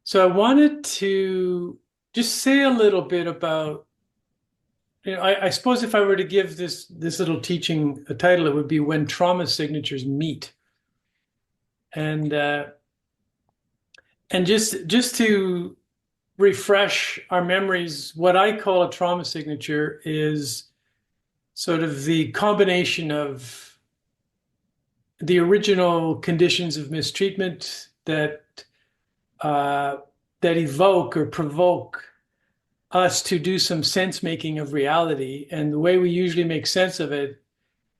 So I wanted to just say a little bit about, I suppose if I were to give this little teaching a title, it would be When Trauma Signatures Meet. And just to refresh our memories, what I call a trauma signature is sort of the combination of the original conditions of mistreatment uh, that evoke or provoke us to do some sense making of reality. And the way we usually make sense of it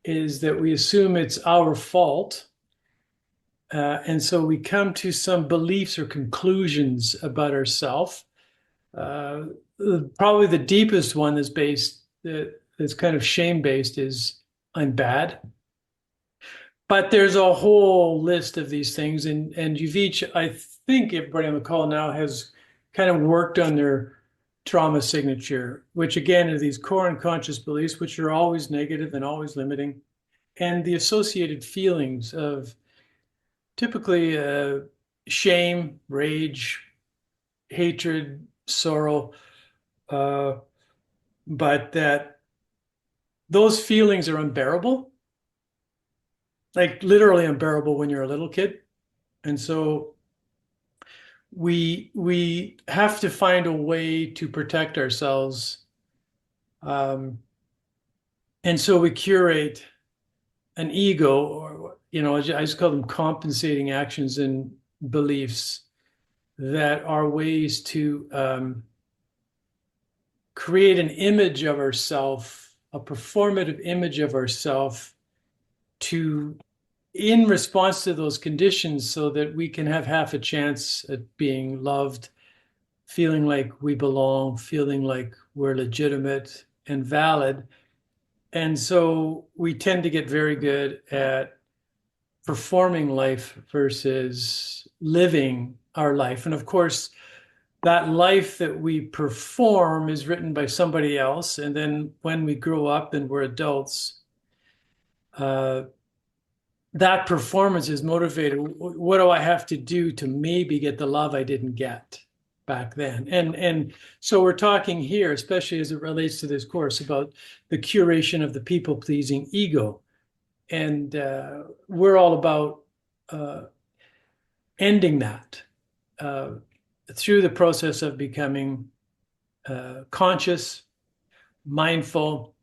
is that we assume it's our fault. And so we come to some beliefs or conclusions about ourselves. Uh, Probably the deepest one that's kind of shame based is I'm bad. But there's a whole list of these things, and you've each, I think everybody on the call now has kind of worked on their trauma signature, which again are these core unconscious beliefs, which are always negative and always limiting, and the associated feelings of typically shame, rage, hatred, sorrow, uh, but that those feelings are unbearable, like literally unbearable when you're a little kid. And so we have to find a way to protect ourselves. And so we curate an ego, or I just call them compensating actions and beliefs that are ways to create an image of ourself, a performative image of ourself, to in response to those conditions, so that we can have half a chance at being loved, feeling like we belong, feeling like we're legitimate and valid. And so we tend to get very good at performing life versus living our life. And of course, that life that we perform is written by somebody else. And then when we grow up and we're adults, uh, that performance is motivated. What do I have to do to maybe get the love I didn't get back then? And so we're talking here, especially as it relates to this course, about the curation of the people-pleasing ego. And we're all about uh, ending that uh, through the process of becoming conscious, mindful,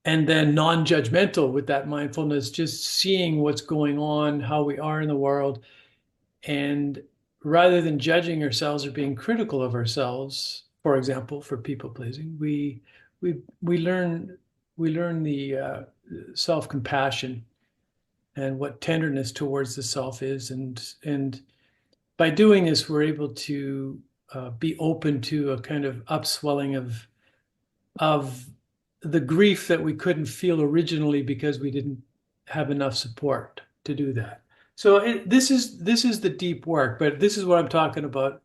and then non-judgmental with that mindfulness, just seeing what's going on, how we are in the world. And rather than judging ourselves or being critical of ourselves, for example, for people pleasing, we learn the self-compassion and what tenderness towards the self is. And by doing this, we're able to be open to a kind of upswelling of the grief that we couldn't feel originally because we didn't have enough support to do that. So this is the deep work, but this is what I'm talking about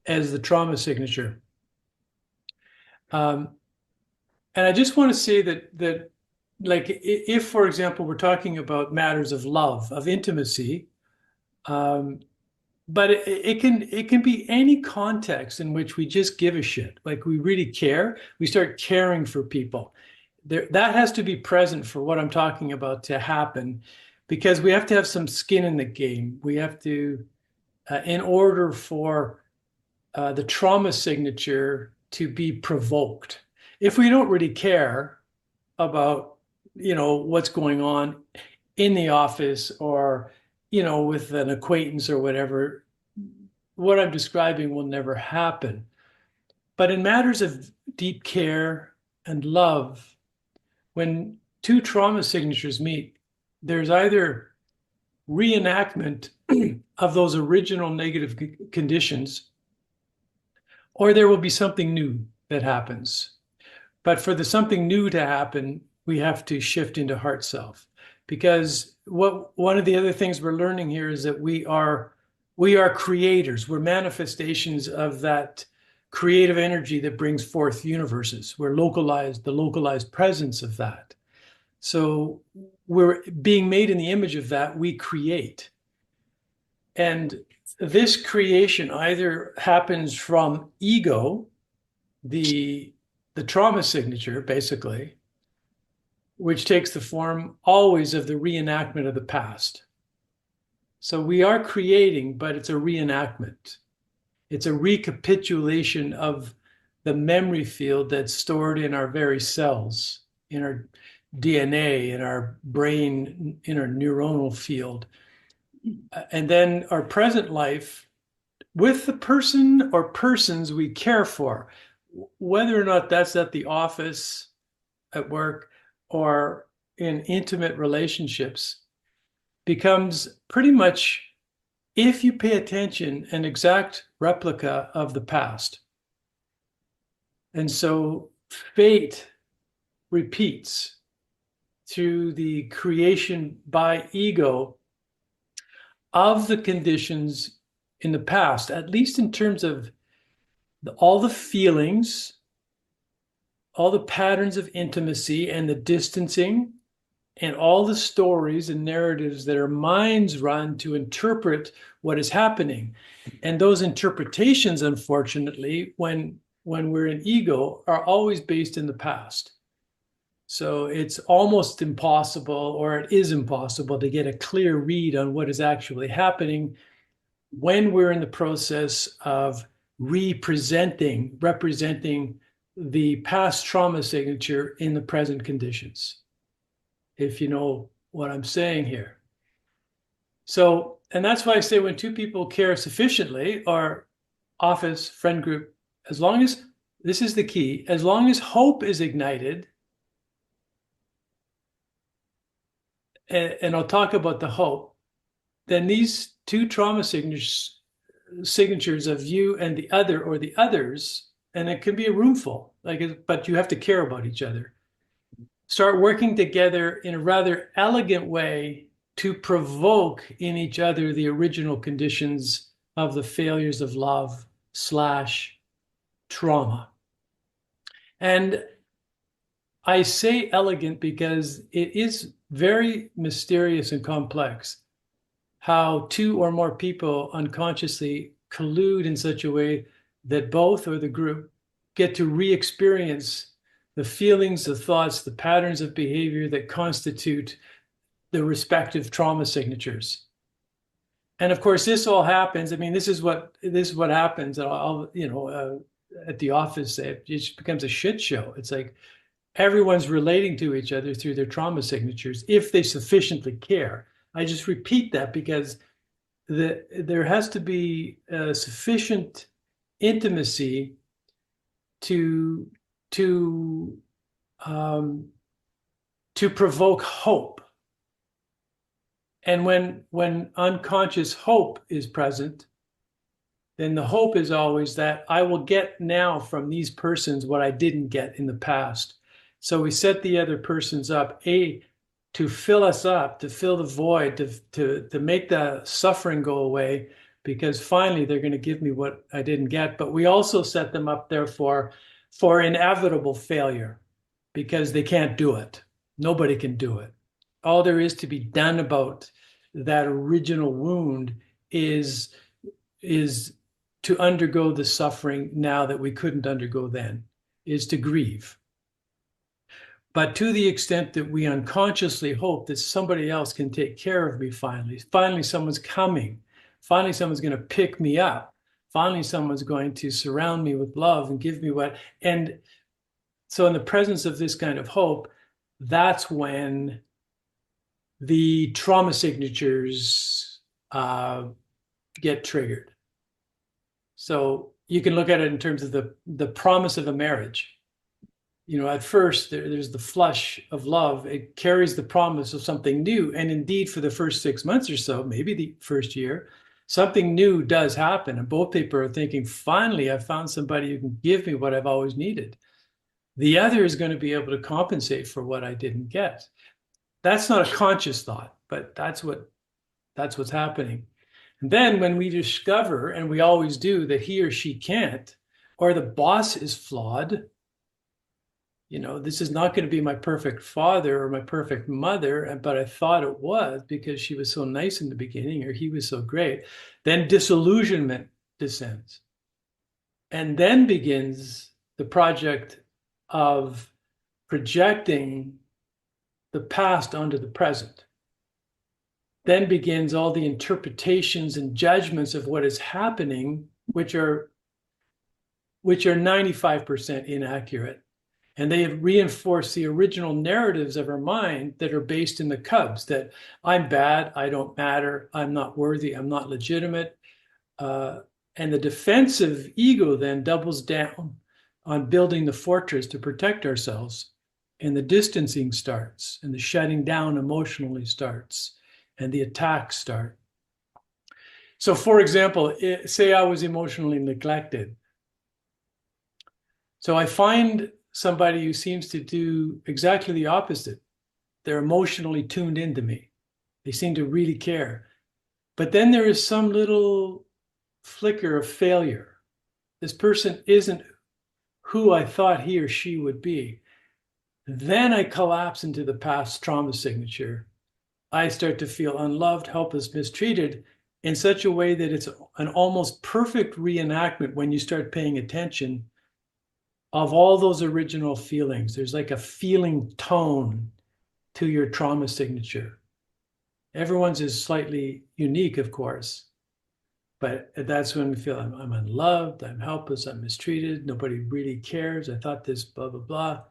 as the trauma signature. Um, and I just want to say that like if, for example, we're talking about matters of love, of intimacy, um, but it can be any context in which we just give a shit, like we really care. We start caring for people. That has to be present for what I'm talking about to happen, because we have to have some skin in the game. We have to, in order for the trauma signature to be provoked. If we don't really care about, what's going on in the office, or, with an acquaintance or whatever, what I'm describing will never happen. But in matters of deep care and love, when two trauma signatures meet, there's either reenactment of those original negative conditions, or there will be something new that happens. But for the something new to happen, we have to shift into heart self. Because one of the other things we're learning here is that we are creators. We're manifestations of that creative energy that brings forth universes. We're the localized presence of that. So we're being made in the image of that, we create. And this creation either happens from ego, the trauma signature, basically, which takes the form always of the reenactment of the past. So we are creating, but it's a reenactment. It's a recapitulation of the memory field that's stored in our very cells, in our DNA, in our brain, in our neuronal field. And then our present life with the person or persons we care for, whether or not that's at the office, at work, or in intimate relationships, becomes pretty much, if you pay attention, an exact replica of the past. And so fate repeats through the creation by ego of the conditions in the past, at least in terms of all the feelings, all the patterns of intimacy and the distancing, and all the stories and narratives that our minds run to interpret what is happening. And those interpretations, unfortunately, when we're in ego, are always based in the past. So it's almost impossible, or it is impossible, to get a clear read on what is actually happening when we're in the process of representing the past trauma signature in the present conditions, if you know what I'm saying here. So, and that's why I say when two people care sufficiently, or office, friend group, as long as, this is the key, as long as hope is ignited, and I'll talk about the hope, then these two trauma signatures of you and the other or the others, and it can be a room full, but you have to care about each other, start working together in a rather elegant way to provoke in each other the original conditions of the failures of love / trauma. And I say elegant because it is very mysterious and complex how two or more people unconsciously collude in such a way that both or the group get to re-experience the feelings, the thoughts, the patterns of behavior that constitute the respective trauma signatures. And of course, this all happens. I mean, this is what happens. At the office, it just becomes a shit show. It's like everyone's relating to each other through their trauma signatures if they sufficiently care. I just repeat that because there has to be sufficient intimacy to provoke hope. And when unconscious hope is present, then the hope is always that I will get now from these persons what I didn't get in the past. So we set the other persons up, to fill us up, to fill the void, to make the suffering go away, because finally they're going to give me what I didn't get. But we also set them up, therefore, for inevitable failure, because they can't do it. Nobody can do it. All there is to be done about that original wound is to undergo the suffering now that we couldn't undergo then, is to grieve. But to the extent that we unconsciously hope that somebody else can take care of me finally someone's coming, finally someone's going to pick me up, finally someone's going to surround me with love and give me what. And so in the presence of this kind of hope, that's when the trauma signatures get triggered. So you can look at it in terms of the promise of a marriage. At first, there's the flush of love. It carries the promise of something new. And indeed, for the first 6 months or so, maybe the first year, something new does happen. And both people are thinking, finally, I found somebody who can give me what I've always needed. The other is going to be able to compensate for what I didn't get. That's not a conscious thought, but that's what's happening. And then when we discover, and we always do, that he or she can't, or the boss is flawed, this is not going to be my perfect father or my perfect mother, but I thought it was because she was so nice in the beginning or he was so great. Then disillusionment descends. And then begins the project of projecting the past onto the present. Then begins all the interpretations and judgments of what is happening, which are 95% inaccurate. And they reinforce the original narratives of our mind that are based in the cubs, that I'm bad, I don't matter, I'm not worthy, I'm not legitimate. And the defensive ego then doubles down on building the fortress to protect ourselves. And the distancing starts, and the shutting down emotionally starts, and the attacks start. So, for example, say I was emotionally neglected. So I find somebody who seems to do exactly the opposite. They're emotionally tuned into me. They seem to really care. But then there is some little flicker of failure. This person isn't who I thought he or she would be. Then I collapse into the past trauma signature. I start to feel unloved, helpless, mistreated in such a way that it's an almost perfect reenactment when you start paying attention of all those original feelings. There's like a feeling tone to your trauma signature. Everyone's is slightly unique, of course, but that's when we feel I'm unloved, I'm helpless, I'm mistreated, nobody really cares. I thought this, blah, blah, blah.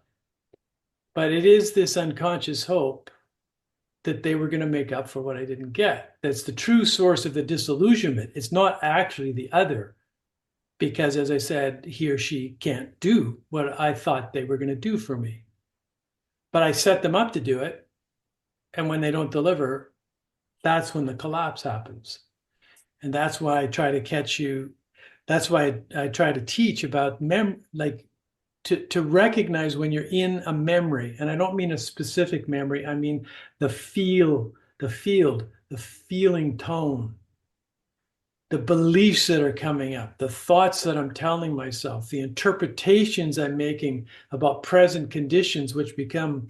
But it is this unconscious hope that they were going to make up for what I didn't get. That's the true source of the disillusionment. It's not actually the other, because as I said, he or she can't do what I thought they were going to do for me. But I set them up to do it. And when they don't deliver, that's when the collapse happens. And that's why I try to catch you. That's why I try to teach about to recognize when you're in a memory. And I don't mean a specific memory. I mean the field, the feeling tone, the beliefs that are coming up, the thoughts that I'm telling myself, the interpretations I'm making about present conditions, which become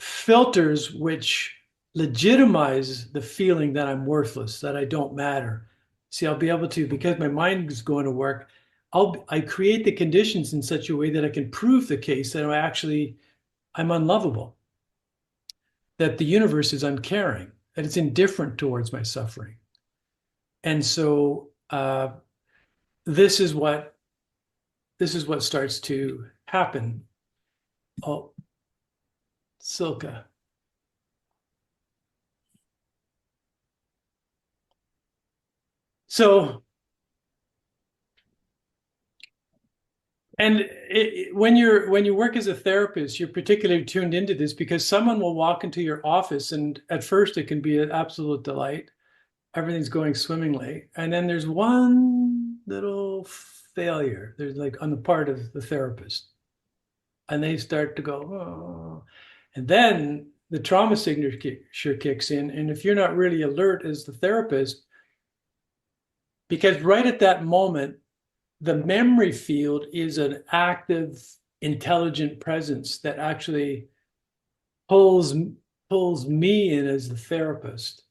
filters which legitimize the feeling that I'm worthless, that I don't matter. See, I'll be able to, because my mind is going to work, I create the conditions in such a way that I can prove the case that I'm unlovable, that the universe is uncaring, that it's indifferent towards my suffering. And so this is what starts to happen. Oh, Silka. So, and when you work as a therapist, you're particularly tuned into this because someone will walk into your office, and at first it can be an absolute delight. Everything's going swimmingly, and then there's one little failure. There's like on the part of the therapist, and they start to go, oh. And then the trauma signature kicks in, and if you're not really alert as the therapist, because right at that moment, the memory field is an active, intelligent presence that actually pulls me in as the therapist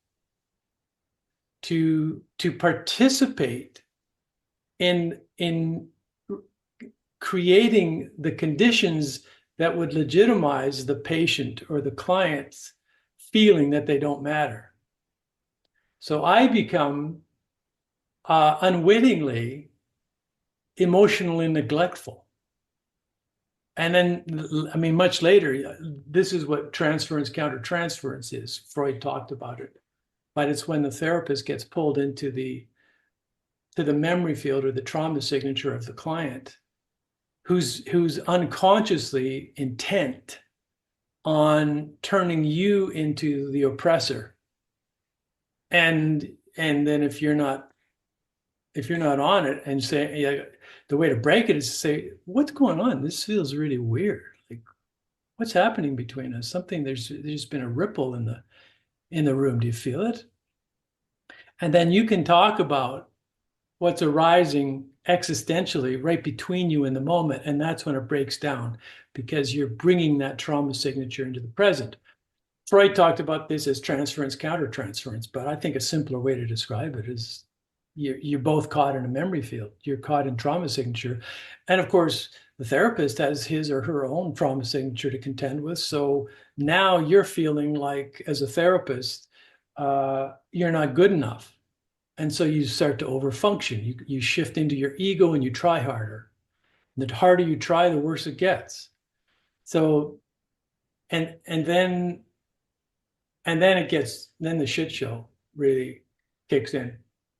to participate in creating the conditions that would legitimize the patient or the client's feeling that they don't matter. So I become unwittingly emotionally neglectful. And then, I mean, much later, this is what transference countertransference is. Freud talked about it. But it's when the therapist gets pulled into the memory field or the trauma signature of the client who's unconsciously intent on turning you into the oppressor. And then if you're not on it and say, yeah, the way to break it is to say, what's going on? This feels really weird. Like, what's happening between us? There's been a ripple in the room. Do you feel it? And then you can talk about what's arising existentially right between you in the moment. And that's when it breaks down because you're bringing that trauma signature into the present. Freud talked about this as transference, countertransference, but I think a simpler way to describe it is you're both caught in a memory field. You're caught in trauma signature. And of course, the therapist has his or her own trauma signature to contend with. So now you're feeling like, as a therapist, you're not good enough. And so you start to overfunction. You shift into your ego and you try harder. And the harder you try, the worse it gets. So, and then then the shit show really kicks in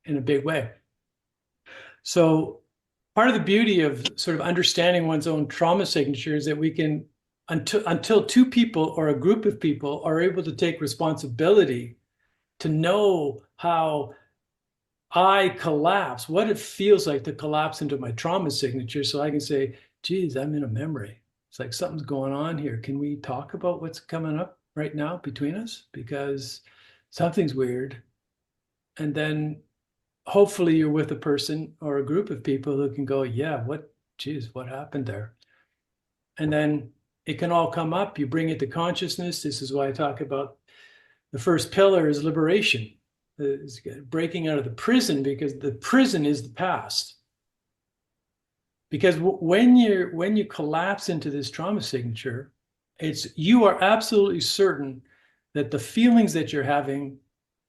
a big way. So part of the beauty of sort of understanding one's own trauma signature is that we can, until two people or a group of people are able to take responsibility to know how I collapse, what it feels like to collapse into my trauma signature, so I can say, geez, I'm in a memory. It's like something's going on here. Can we talk about what's coming up right now between us? Because something's weird. And then hopefully you're with a person or a group of people who can go, yeah, geez, what happened there? And then it can all come up. You bring it to consciousness. This is why I talk about the first pillar is liberation. It's breaking out of the prison, because the prison is the past. Because when you collapse into this trauma signature, you are absolutely certain that the feelings that you're having,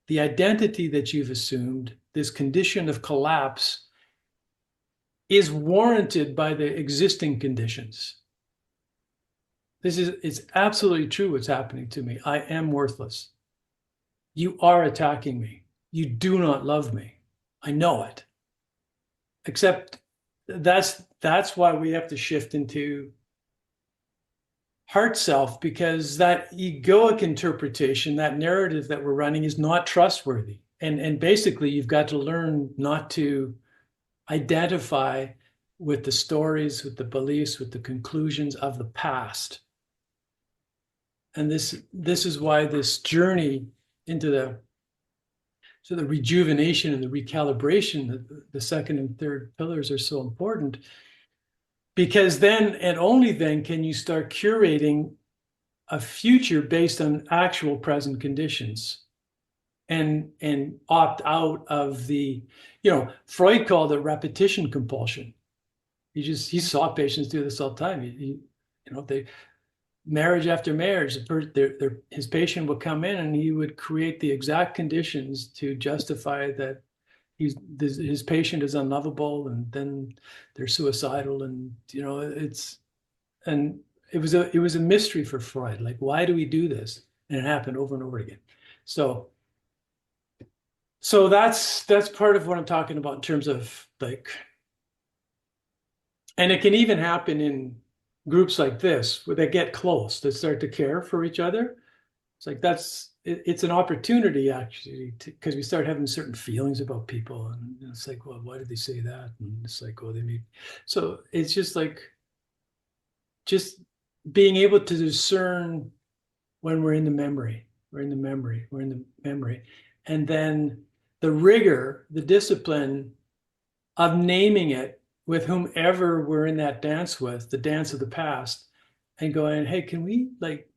the identity that you've assumed, this condition of collapse, is warranted by the existing conditions. It's absolutely true what's happening to me. I am worthless. You are attacking me. You do not love me. I know it. Except that's why we have to shift into heart self, because that egoic interpretation, that narrative that we're running, is not trustworthy. And basically you've got to learn not to identify with the stories, with the beliefs, with the conclusions of the past. And this is why this journey into the rejuvenation and the recalibration, the second and third pillars, are so important, because then and only then can you start curating a future based on actual present conditions, and opt out of the, Freud called it repetition compulsion. He saw patients do this all the time. They marriage after marriage, his patient would come in and he would create the exact conditions to justify that his patient is unlovable, and then they're suicidal, and it was a mystery for Freud. Like, why do we do this? And it happened over and over again. So that's part of what I'm talking about in terms of like, and it can even happen in groups like this where they get close, they start to care for each other. It's like it's an opportunity actually, because we start having certain feelings about people, and it's like, well, why did they say that? And it's like, oh, they need. So it's just like, just being able to discern when we're in the memory, and then the rigor, the discipline of naming it with whomever we're in that dance with, the dance of the past, and going, hey, can we like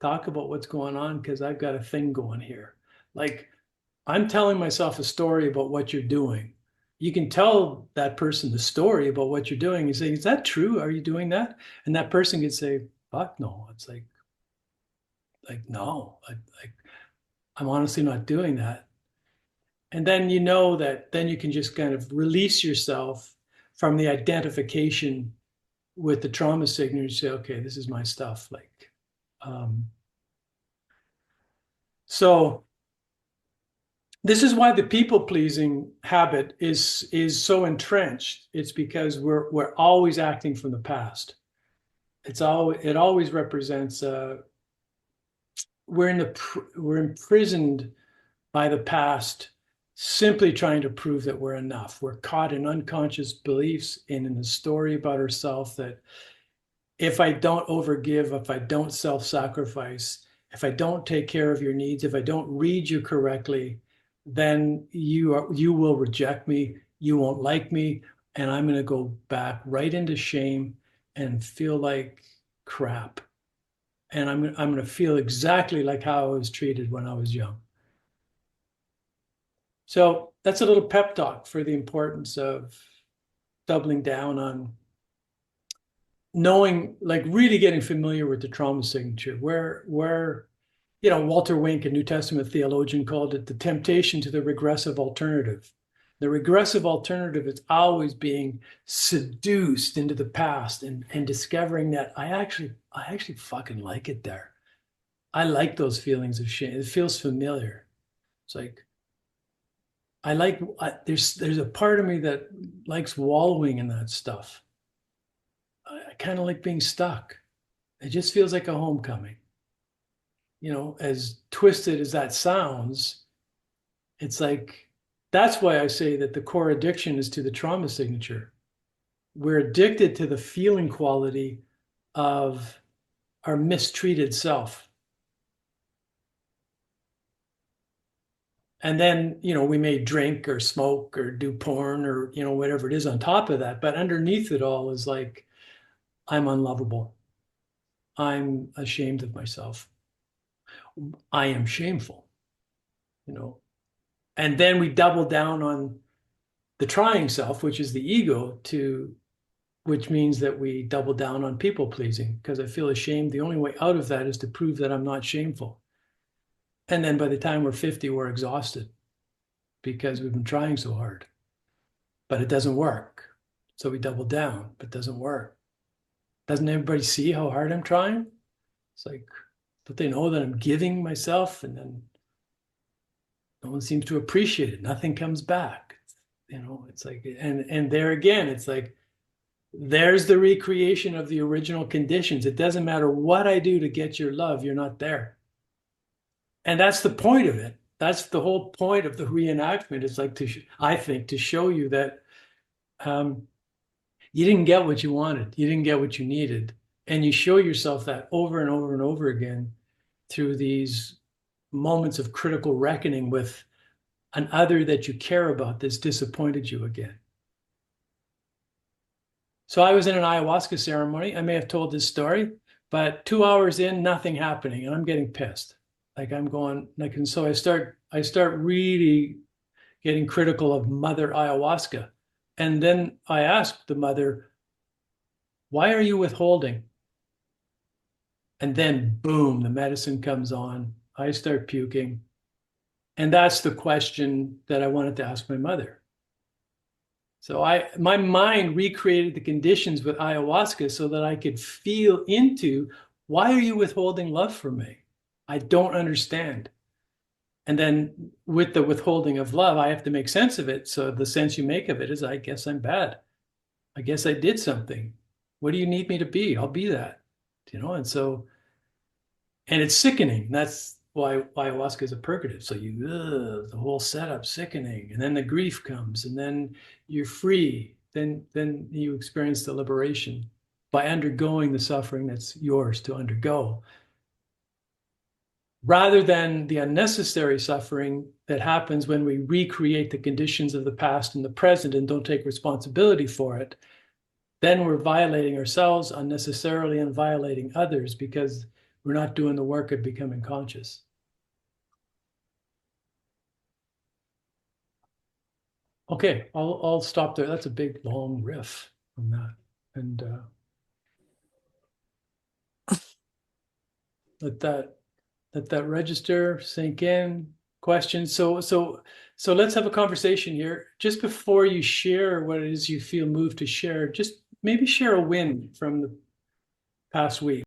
talk about what's going on? Because I've got a thing going here. Like, I'm telling myself a story about what you're doing. You can tell that person the story about what you're doing and say, is that true? Are you doing that? And that person could say, fuck no. It's like no, I'm honestly not doing that. And then then you can just kind of release yourself from the identification with the trauma signature and say, okay, this is my stuff. Like, so this is why the people-pleasing habit is so entrenched. It's because we're always acting from the past. It always represents we're imprisoned by the past, simply trying to prove that we're enough. We're caught in unconscious beliefs and in the story about ourselves that if I don't overgive, if I don't self-sacrifice, if I don't take care of your needs, if I don't read you correctly, then you will reject me. you won't like me, and I'm going to go back right into shame and feel like crap. And I'm going to feel exactly like how I was treated when I was young. So that's a little pep talk for the importance of doubling down on knowing, like really getting familiar with the trauma signature, where Walter Wink, a New Testament theologian, called it the temptation to the regressive alternative. The regressive alternative is always being seduced into the past and discovering that I actually fucking like it there. I like those feelings of shame. It feels familiar. It's like there's a part of me that likes wallowing in that stuff. I kind of like being stuck. It just feels like a homecoming. As twisted as that sounds, it's like that's why I say that the core addiction is to the trauma signature. We're addicted to the feeling quality of our mistreated self. And then, we may drink or smoke or do porn or, whatever it is on top of that. But underneath it all is like, I'm unlovable. I'm ashamed of myself. I am shameful, And then we double down on the trying self, which is the ego, which means that we double down on people pleasing because I feel ashamed. The only way out of that is to prove that I'm not shameful. And then by the time we're 50, we're exhausted because we've been trying so hard, but it doesn't work. So we double down, but it doesn't work. Doesn't everybody see how hard I'm trying? It's like, but they know that I'm giving myself, and then no one seems to appreciate it. Nothing comes back. It's like, and there again, it's like, there's the recreation of the original conditions. It doesn't matter what I do to get your love, you're not there. And that's the point of it. That's the whole point of the reenactment. It's like I think, to show you that you didn't get what you wanted. You didn't get what you needed. And you show yourself that over and over and over again through these moments of critical reckoning with an other that you care about that's disappointed you again. So I was in an ayahuasca ceremony. I may have told this story, but 2 hours in, nothing happening, and I'm getting pissed. Like I'm going, like, and so I start really getting critical of Mother Ayahuasca. And then I asked the mother, why are you withholding? And then boom, the medicine comes on. I start puking. And that's the question that I wanted to ask my mother. So my mind recreated the conditions with ayahuasca so that I could feel into, why are you withholding love from me? I don't understand. And then with the withholding of love, I have to make sense of it. So the sense you make of it is, I guess I'm bad. I guess I did something. What do you need me to be? I'll be that, And so, and it's sickening. That's why ayahuasca is a purgative. So the whole setup sickening, and then the grief comes, and then you're free. Then you experience the liberation by undergoing the suffering that's yours to undergo, rather than the unnecessary suffering that happens when we recreate the conditions of the past in the present and don't take responsibility for it. Then we're violating ourselves unnecessarily and violating others because we're not doing the work of becoming conscious. Okay, I'll stop there. That's a big, long riff on that. And let that register, sink in. Questions. So let's have a conversation here. Just before you share what it is you feel moved to share, just maybe share a win from the past week.